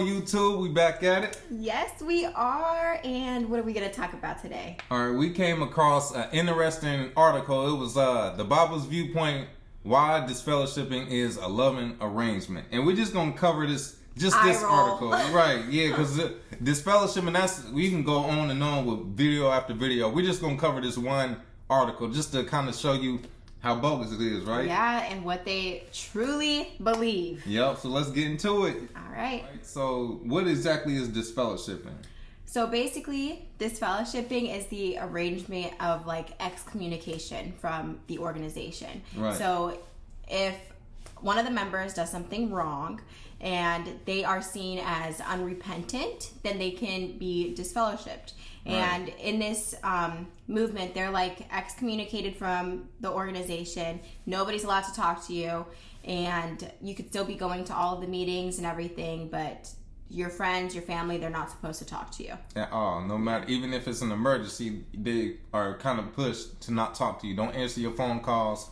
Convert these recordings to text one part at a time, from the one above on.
on YouTube? We back at it. Yes, we are. And what are we going to talk about today? All right, we came across an interesting article. It was the Bible's viewpoint, why disfellowshipping is a loving arrangement. And we're just going to cover this article. Right, yeah, because disfellowshipping, we can go on and on with video after video. We're just going to cover this one article just to kind of show you how bogus it is, right? Yeah, and what they truly believe. Yep, so let's get into it. All right. So what exactly is disfellowshipping? So basically, disfellowshipping is the arrangement of like excommunication from the organization. Right. So if one of the members does something wrong and they are seen as unrepentant, then they can be disfellowshipped. Right. And in this movement, they're like excommunicated from the organization. Nobody's allowed to talk to you, and you could still be going to all of the meetings and everything, but your friends, your family, they're not supposed to talk to you at all. No matter, even if it's an emergency, they are kind of pushed to not talk to you. Don't answer your phone calls.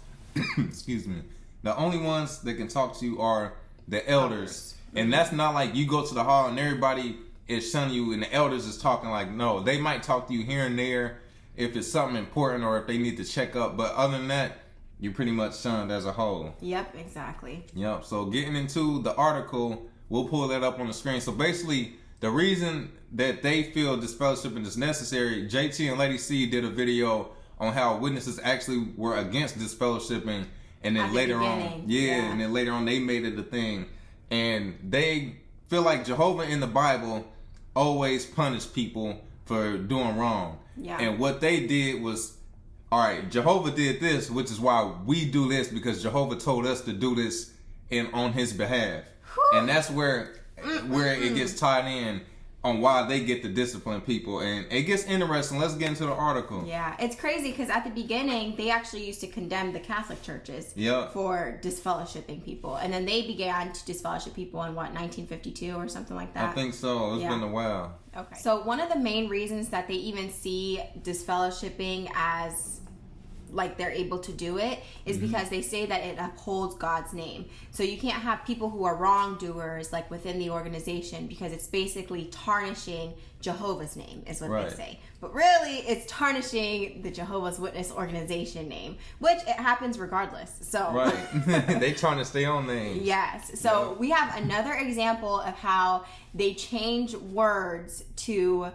Excuse me. The only ones that can talk to you are the elders. And that's not like you go to the hall and everybody is shunning you and the elders is talking. Like, no, they might talk to you here and there if it's something important or if they need to check up. But other than that, you're pretty much shunned as a whole. Yep, exactly. Yep. So getting into the article, we'll pull that up on the screen. So basically, the reason that they feel disfellowshipping is necessary, JT and Lady C did a video on how witnesses actually were against disfellowshipping. And then later on, and then later on they made it a thing. And they feel like Jehovah in the Bible always punished people for doing wrong. Yeah. And what they did was, all right, Jehovah did this, which is why we do this, because Jehovah told us to do this on his behalf. Whew. And that's where it gets tied in on why they get to discipline people. And it gets interesting. Let's get into the article. Yeah, it's crazy because at the beginning, they actually used to condemn the Catholic churches for disfellowshipping people. And then they began to disfellowship people in, 1952 or something like that? I think so. It's been a while. Okay. So one of the main reasons that they even see disfellowshipping as like they're able to do it is because they say that it upholds God's name. So you can't have people who are wrongdoers like within the organization because it's basically tarnishing Jehovah's name is what they say. But really it's tarnishing the Jehovah's Witness organization name, which it happens regardless. So they tarnish their own name. Yes. So we have another example of how they change words to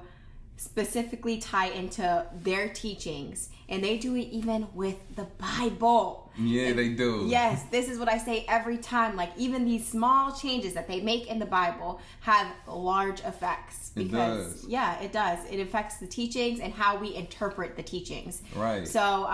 specifically tie into their teachings, and they do it even with the Bible. Yeah, they do. Yes, this is what I say every time. Like, even these small changes that they make in the Bible have large effects. Because, it does. It affects the teachings and how we interpret the teachings. Right. So,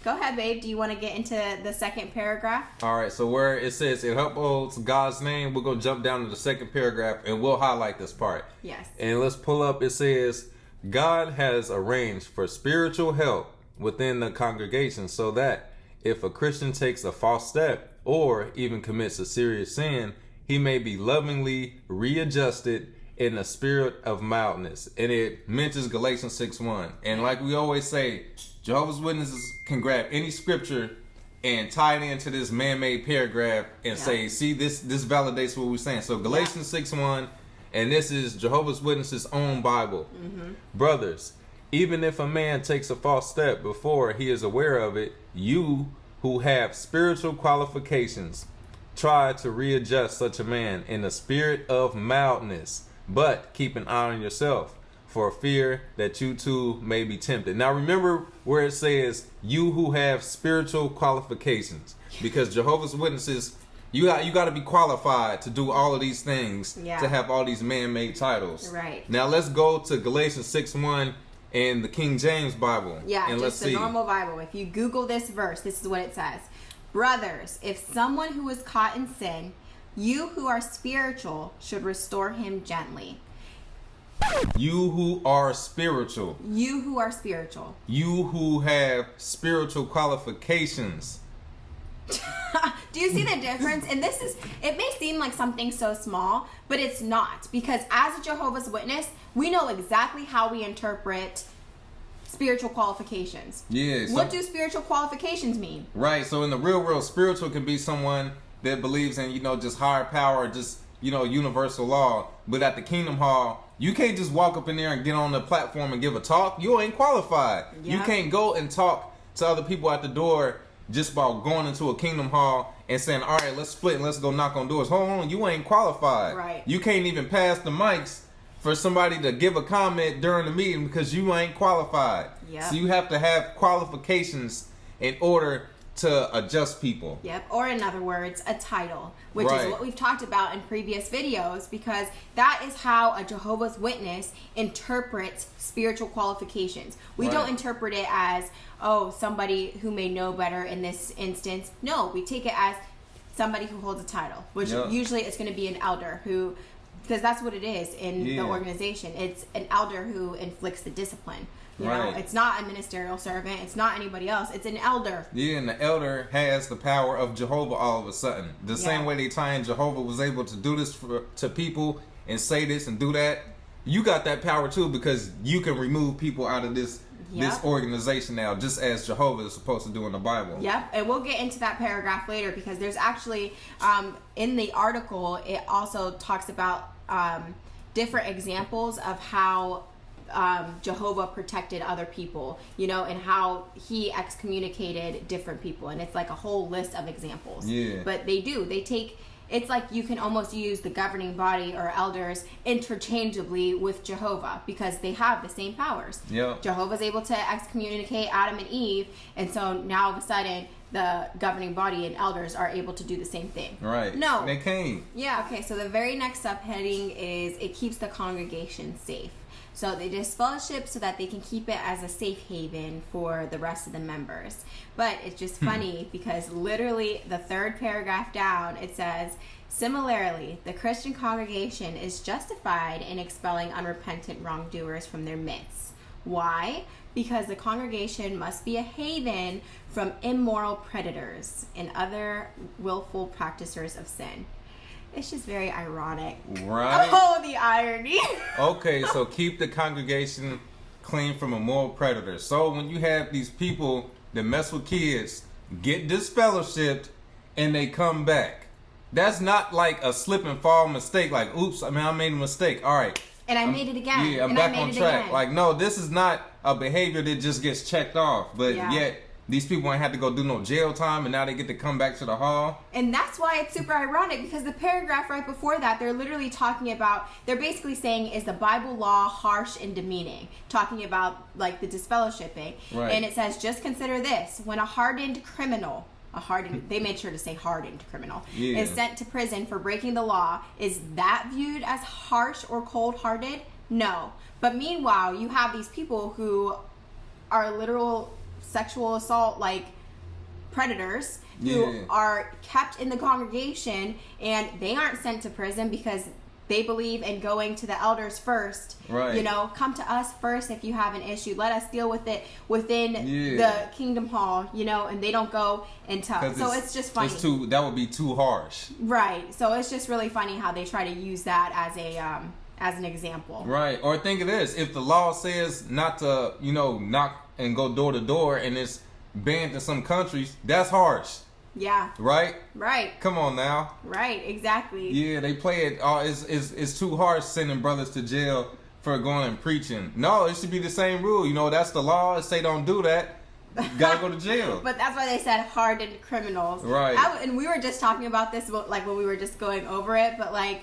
go ahead, babe. Do you want to get into the second paragraph? All right. So where it says it upholds God's name, we're going to jump down to the second paragraph and we'll highlight this part. Yes. And let's pull up. It says, God has arranged for spiritual help within the congregation so that if a Christian takes a false step or even commits a serious sin, he may be lovingly readjusted in a spirit of mildness. And it mentions Galatians 6:1. And like we always say, Jehovah's Witnesses can grab any scripture and tie it into this man-made paragraph and say, see, this validates what we're saying. So Galatians 6:1, and this is Jehovah's Witnesses' own Bible. Brothers, even if a man takes a false step before he is aware of it, you who have spiritual qualifications, try to readjust such a man in a spirit of mildness, but keep an eye on yourself, for fear that you too may be tempted. Now remember where it says, you who have spiritual qualifications, because Jehovah's Witnesses, you got to be qualified to do all of these things, to have all these man-made titles. Right. Now let's go to Galatians 6:1 in the King James Bible. Yeah, and just the normal Bible. If you Google this verse, this is what it says. Brothers, if someone who is caught in sin, you who are spiritual should restore him gently. You who are spiritual. You who are spiritual. You who have spiritual qualifications. Do you see the difference? And it may seem like something so small, but it's not. Because as a Jehovah's Witness, we know exactly how we interpret spiritual qualifications. Yeah. What do spiritual qualifications mean? Right. So in the real world, spiritual can be someone that believes in, just higher power, just, universal law. But at the Kingdom Hall, you can't just walk up in there and get on the platform and give a talk. You ain't qualified. Yep. You can't go and talk to other people at the door just by going into a Kingdom Hall and saying, all right, let's split and let's go knock on doors. Hold on, you ain't qualified. Right. You can't even pass the mics for somebody to give a comment during the meeting because you ain't qualified. Yep. So you have to have qualifications in order to adjust people. Yep. Or in other words, a title, which Right. is what we've talked about in previous videos, because that is how a Jehovah's Witness interprets spiritual qualifications. We Right. don't interpret it as, oh, somebody who may know better in this instance. No, we take it as somebody who holds a title, which Yep. usually is going to be an elder who, because that's what it is in the organization. It's an elder who inflicts the discipline. You know, it's not a ministerial servant. It's not anybody else. It's an elder. Yeah, and the elder has the power of Jehovah all of a sudden. The same way they tie in Jehovah was able to do this to people and say this and do that. You got that power too, because you can remove people out of this organization now, just as Jehovah is supposed to do in the Bible. Yep, and we'll get into that paragraph later, because there's actually, in the article, it also talks about different examples of how Jehovah protected other people, you know, and how he excommunicated different people, and it's like a whole list of examples. But they take, it's like you can almost use the governing body or elders interchangeably with Jehovah, because they have the same powers. Jehovah's able to excommunicate Adam and Eve, and so now all of a sudden the governing body and elders are able to do the same thing. No, they can't. Okay, so the very next subheading is it keeps the congregation safe. So they disfellowship so that they can keep it as a safe haven for the rest of the members. But it's just funny because literally the third paragraph down, it says, similarly, the Christian congregation is justified in expelling unrepentant wrongdoers from their midst. Why? Because the congregation must be a haven from immoral predators and other willful practicers of sin. It's just very ironic. Right. Oh, the irony. Okay, so keep the congregation clean from immoral predators. So when you have these people that mess with kids, get disfellowshipped, and they come back, that's not like a slip and fall mistake. Like, oops, I made a mistake. All right. And I made it again. Yeah, I'm back on track. Like, no, this is not a behavior that just gets checked off. But yet, these people ain't had to go do no jail time, and now they get to come back to the hall. And that's why it's super ironic, because the paragraph right before that, they're literally talking about, they're basically saying, is the Bible law harsh and demeaning? Talking about, like, the disfellowshipping. Right. And it says, just consider this. When a hardened criminal, they made sure to say hardened criminal, is sent to prison for breaking the law, is that viewed as harsh or cold-hearted? No. But meanwhile, you have these people who are literal sexual assault like predators who are kept in the congregation, and they aren't sent to prison because they believe in going to the elders first. You know, come to us first if you have an issue. Let us deal with it within the Kingdom Hall, you know, and they don't go and tell. So it's just funny. That would be too harsh. Right. So it's just really funny how they try to use that as an example. Right. Or think of this. If the law says not to, you know, knock and go door to door, and it's banned in some countries, that's harsh. Right? Come on now. Right, exactly. Yeah, they play it. It's too harsh sending brothers to jail for going and preaching. No, it should be the same rule. You know, that's the law. Say don't do that, you gotta go to jail. But that's why they said hardened criminals. Right. And we were just talking about this, like when we were just going over it. But like,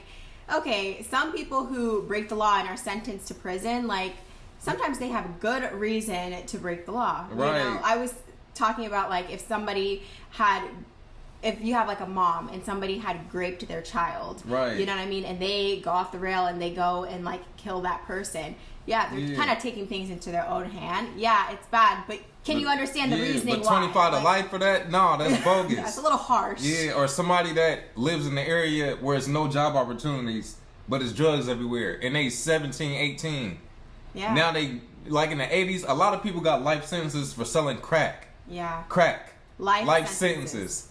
okay, some people who break the law and are sentenced to prison, like, sometimes they have a good reason to break the law. Right. You know, I was talking about, like, if you have like a mom and somebody had raped their child, you know what I mean, and they go off the rail and they go and like kill that person. They're kind of taking things into their own hand. It's bad, but can you understand the reasoning why? But 25 to life for that? No, that's bogus. That's a little harsh. Or somebody that lives in the area where there's no job opportunities, but there's drugs everywhere, and they 17, 18. Now they, like in the 80s, a lot of people got life sentences for selling crack. Crack. Life sentences.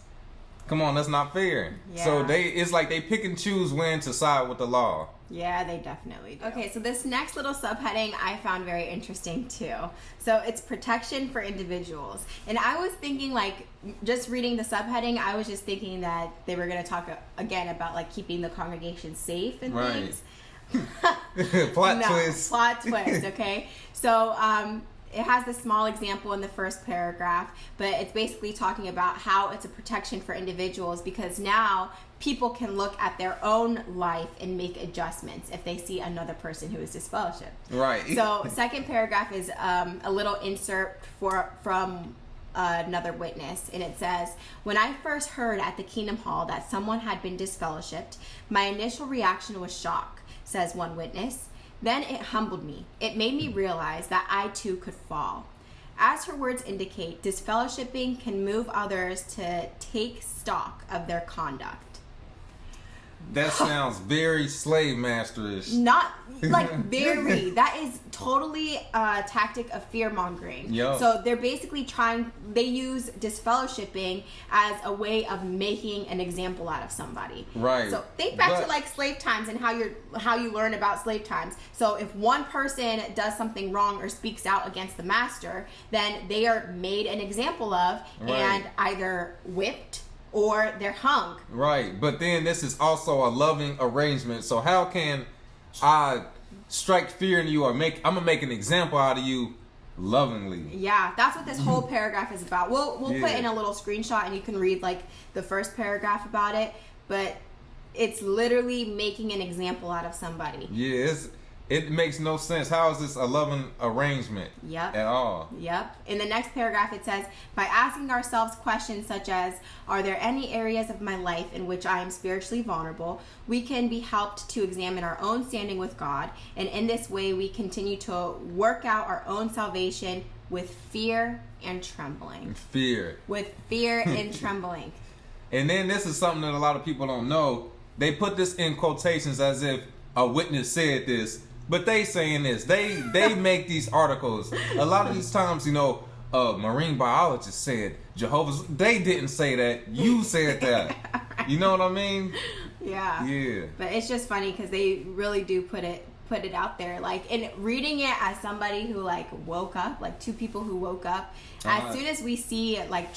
Come on, that's not fair. So it's like they pick and choose when to side with the law. Yeah, they definitely do. Okay, so this next little subheading I found very interesting too. So it's protection for individuals. And I was thinking, like, just reading the subheading, I was just thinking that they were going to talk again about like keeping the congregation safe and things. Plot twist. Plot twist, okay? So, it has this small example in the first paragraph, but it's basically talking about how it's a protection for individuals because now people can look at their own life and make adjustments if they see another person who is disfellowshipped. Right. So, second paragraph is a little insert from another witness, and it says, when I first heard at the Kingdom Hall that someone had been disfellowshipped, my initial reaction was shock, says one witness. Then it humbled me. It made me realize that I too could fall. As her words indicate, disfellowshipping can move others to take stock of their conduct. That sounds very slave masterish. Not like very. That is totally a tactic of fear-mongering. Yep. So they're basically they use disfellowshipping as a way of making an example out of somebody. Right. So think back to like slave times and how you learn about slave times. So if one person does something wrong or speaks out against the master, then they are made an example of and either whipped or they're hung. Right, but then this is also a loving arrangement. So how can I strike fear in you or I'm gonna make an example out of you lovingly? Yeah, that's what this whole paragraph is about. We'll put in a little screenshot and you can read like the first paragraph about it, but it's literally making an example out of somebody. Yeah, it makes no sense. How is this a loving arrangement at all? Yep. In the next paragraph, it says, by asking ourselves questions such as, are there any areas of my life in which I am spiritually vulnerable? We can be helped to examine our own standing with God. And in this way, we continue to work out our own salvation with fear and trembling. With fear and trembling. And then this is something that a lot of people don't know. They put this in quotations as if a witness said this. But they saying this. They make these articles. A lot of these times, marine biologist said Jehovah's. They didn't say that. You said that. You know what I mean? Yeah. Yeah. But it's just funny because they really do put it out there. Like, and reading it as somebody who like woke up, like two people who woke up. As soon as we see like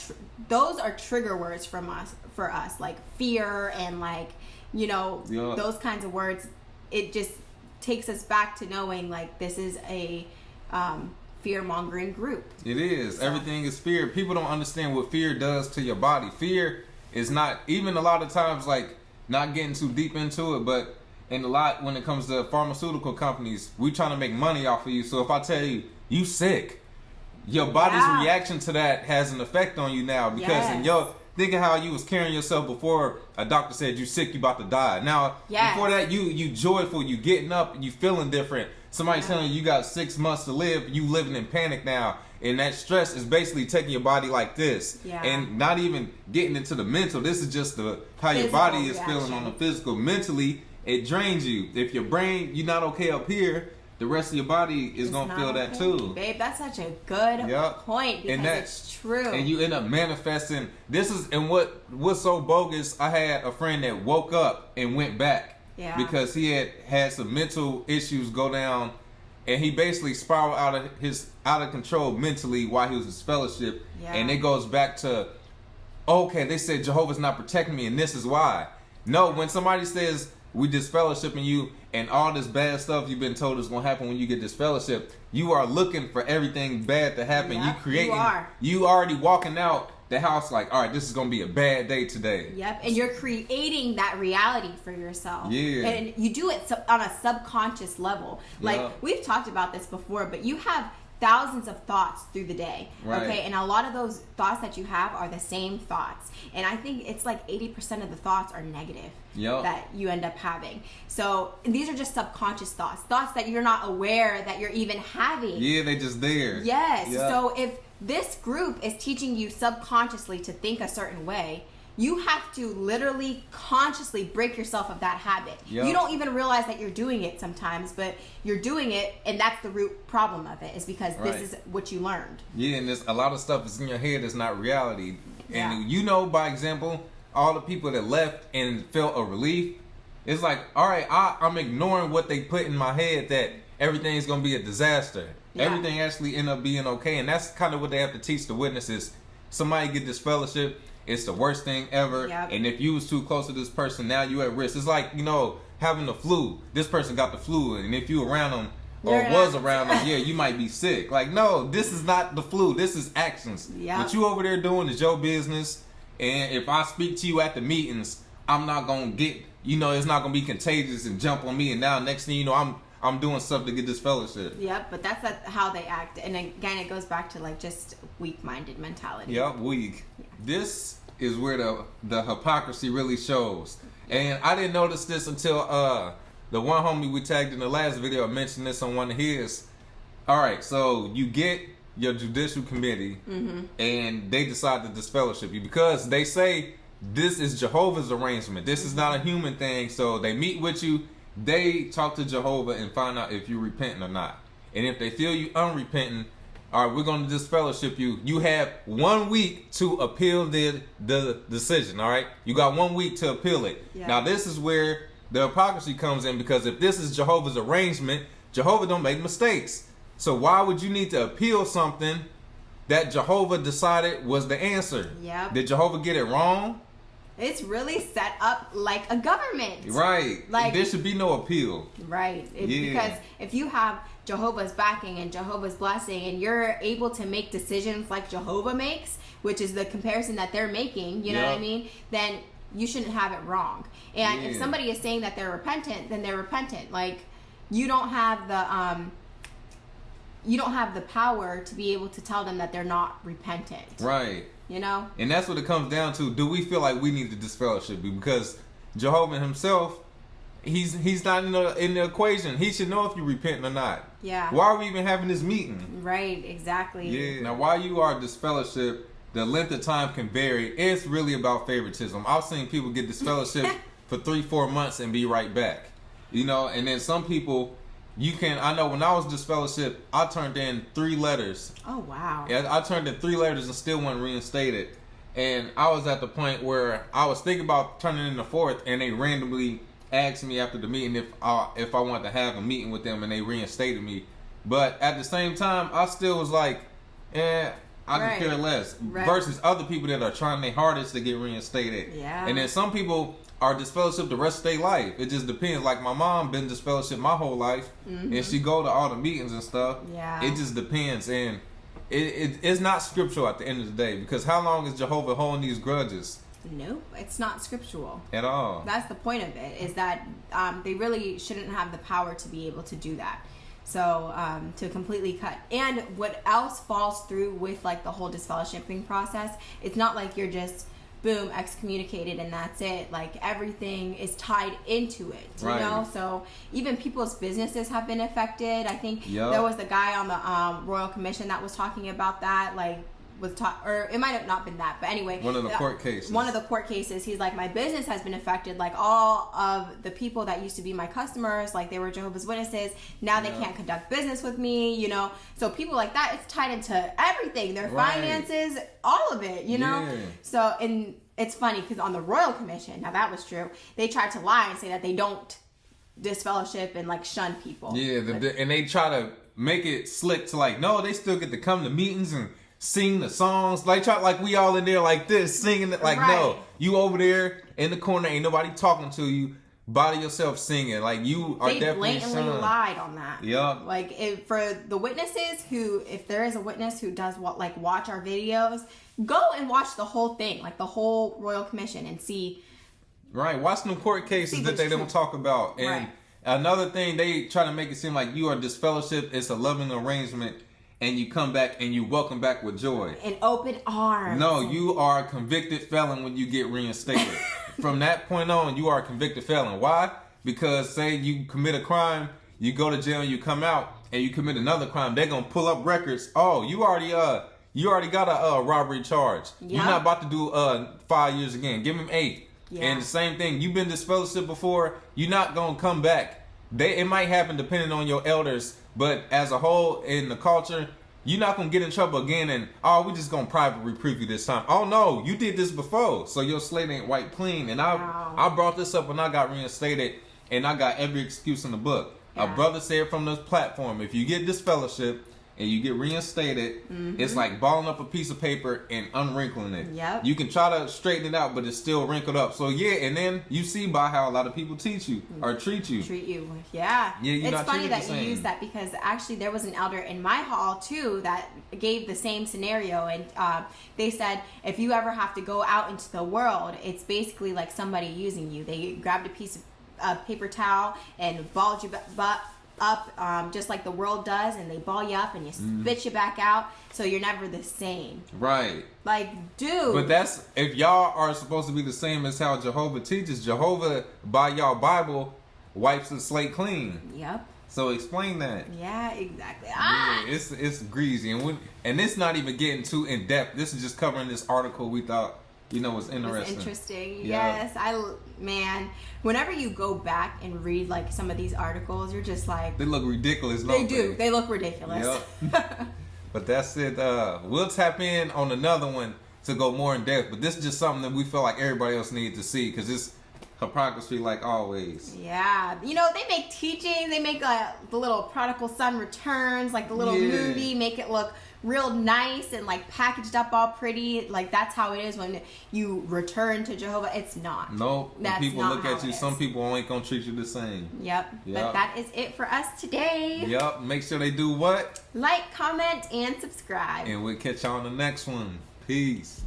those are trigger words for us, like fear and like those kinds of words. It just takes us back to knowing like this is a fear-mongering group. It is. So. Everything is fear. People don't understand what fear does to your body. Fear is not, even a lot of times, like, not getting too deep into it, but in a lot when it comes to pharmaceutical companies, we trying to make money off of you. So if I tell you sick, your body's reaction to that has an effect on you now because thinking how you was carrying yourself before a doctor said you sick, you about to die. Now, before that, you joyful, you getting up, you feeling different. Somebody telling you got 6 months to live, you living in panic now. And that stress is basically taking your body like this. Yeah. And not even getting into the mental. This is just how your body is feeling on the physical. Mentally, it drains you. If your brain, you're not okay up here, the rest of your body is going to feel that too. Babe, that's such a good point because it's true. And you end up manifesting. What's so bogus, I had a friend that woke up and went back because he had some mental issues go down and he basically spiraled out of control mentally while he was in fellowship. Yeah. And it goes back to, okay, they said Jehovah's not protecting me and this is why. No, when somebody says we disfellowshipping you and all this bad stuff you've been told is going to happen when you get disfellowship, you are looking for everything bad to happen. Yep, you already walking out the house like, all right, this is going to be a bad day today. Yep, and you're creating that reality for yourself. Yeah. And you do it on a subconscious level. Like, we've talked about this before, but you have thousands of thoughts through the day. Right. Okay, and a lot of those thoughts that you have are the same thoughts. And I think it's like 80% of the thoughts are negative that you end up having. So these are just subconscious thoughts that you're not aware that you're even having. Yeah, they're just there. Yes. Yep. So if this group is teaching you subconsciously to think a certain way, you have to literally consciously break yourself of that habit. Yep. You don't even realize that you're doing it sometimes, but you're doing it, and that's the root problem of it, is because this is what you learned. Yeah, and there's a lot of stuff that's in your head that's not reality. And by example, all the people that left and felt a relief, it's like, all right, I'm ignoring what they put in my head that everything's going to be a disaster. Yeah. Everything actually end up being okay, and that's kind of what they have to teach the witnesses. Somebody get disfellowship, it's the worst thing ever. Yep. And if you was too close to this person, now you at risk. It's like, having the flu. This person got the flu, and if you around them or You're was not. around them, yeah, you might be sick. Like, no, this is not the flu. This is actions. Yep. What you over there doing is your business. And if I speak to you at the meetings, I'm not gonna get, it's not gonna be contagious and jump on me. And now next thing you know, I'm doing stuff to get this fellowship. Yep, but that's how they act. And again, it goes back to like just weak-minded mentality. Yep, weak. Yeah. This is where the hypocrisy really shows. And I didn't notice this until the one homie we tagged in the last video mentioned this on one of his. All right, so you get your judicial committee, and they decide to disfellowship you because they say this is Jehovah's arrangement. This is not a human thing. So they meet with you. They talk to Jehovah and find out if you're repentant or not. And if they feel you unrepentant, all right, we're going to disfellowship you. You have 1 week to appeal the decision, all right? You got 1 week to appeal it. Yeah. Now, this is where the hypocrisy comes in, because if this is Jehovah's arrangement, Jehovah don't make mistakes. So why would you need to appeal something that Jehovah decided was the answer? Yep. Did Jehovah get it wrong? It's really set up like a government. Right. Like, there should be no appeal. Right. Because if you have Jehovah's backing and Jehovah's blessing, and you're able to make decisions like Jehovah makes, which is the comparison that they're making, you know what I mean? Then you shouldn't have it wrong. And if somebody is saying that they're repentant, then they're repentant. Like, you don't have the power to be able to tell them that they're not repentant. Right. And that's what it comes down to. Do we feel like we need to disfellowship you? Because Jehovah himself, he's not in the equation. He should know if you repent or not. Yeah. Why are we even having this meeting? Right, exactly. Yeah. Now, while you are disfellowship, the length of time can vary. It's really about favoritism. I've seen people get disfellowship for 3-4 months and be right back. And then some people, I know when I was disfellowship, I turned in 3 letters. Oh, wow. Yeah, I turned in 3 letters and still wasn't reinstated. And I was at the point where I was thinking about turning in the 4th, and they randomly asked me after the meeting if I wanted to have a meeting with them, and they reinstated me. But at the same time, I still was like, I could care less. Right. Versus other people that are trying their hardest to get reinstated. Yeah. And then some people are disfellowship the rest of their life. It just depends. Like my mom been disfellowship my whole life, and she go to all the meetings and stuff. Yeah. It just depends, and it's not scriptural at the end of the day, because how long is Jehovah holding these grudges? Nope, it's not scriptural At all. That's the point of it, is that they really shouldn't have the power to be able to do that. So to completely cut. And what else falls through with like the whole disfellowshipping process, it's not like you're just boom, excommunicated and that's it. Like, everything is tied into it, you know? So even people's businesses have been affected. I think there was the guy on the Royal Commission that was talking about that, like, or it might have not been that, but anyway, one of the court cases, he's like, my business has been affected. Like, all of the people that used to be my customers, like, they were Jehovah's Witnesses, now they can't conduct business with me, so people like that, it's tied into everything, their finances, all of it, you know. So, and it's funny because on the Royal Commission, now that was true, they tried to lie and say that they don't disfellowship and like shun people, and they try to make it slick to like, no, they still get to come to meetings and sing the songs, like we all in there like this, singing it. Like, no, you over there in the corner, ain't nobody talking to you, by yourself singing. Like, you are definitely blatantly lied on that. Yep. Like, for the witnesses who, if there is a witness who does watch our videos, go and watch the whole thing, like the whole Royal Commission, and see. Right, watch them court cases that they don't talk about. And another thing, they try to make it seem like you are disfellowship. It's a loving arrangement. And you come back and you welcome back with joy. And open arms. No, you are a convicted felon when you get reinstated. From that point on, you are a convicted felon. Why? Because say you commit a crime, you go to jail, you come out, and you commit another crime, they're going to pull up records. Oh, you already got a robbery charge. Yep. You're not about to do 5 years again. Give him 8. Yeah. And the same thing, you've been disfellowship before, you're not going to come back. It might happen depending on your elders, but as a whole in the culture, you're not going to get in trouble again and, we're just going to private reprieve you this time. Oh, no, you did this before, so your slate ain't white clean. And I brought this up when I got reinstated, and I got every excuse in the book. Yeah. A brother said from this platform, if you get disfellowship and you get reinstated, it's like balling up a piece of paper and unwrinkling it. Yep. You can try to straighten it out, but it's still wrinkled up. So yeah, and then you see by how a lot of people teach you or treat you. Yeah. You're it's funny that you use that, because actually there was an elder in my hall too that gave the same scenario, and they said if you ever have to go out into the world, it's basically like somebody using you. They grabbed a piece of paper towel and balled you up just like the world does, and they ball you up and you spit you back out, so you're never the same. Right. Like, dude. But that's, if y'all are supposed to be the same as how Jehovah teaches, Jehovah by y'all Bible wipes the slate clean. Yep. So explain that. Yeah, exactly. Yeah, it's greasy, and it's not even getting too in depth. This is just covering this article we thought was interesting. Interesting. Yeah. Yes, man. Whenever you go back and read like some of these articles, you're just like, they look ridiculous. They do. They look ridiculous. Yep. But that's it. We'll tap in on another one to go more in depth. But this is just something that we feel like everybody else needs to see, because it's hypocrisy like always. Yeah. They make teachings. They make the little prodigal son returns, like the little movie, make it look real nice and like packaged up all pretty. Like that's how it is when you return to Jehovah. It's not. Nope. When people look at you, some people ain't gonna treat you the same. Yep. But that is it for us today. Yep. Make sure they do what? Like, comment, and subscribe. And we'll catch y'all on the next one. Peace.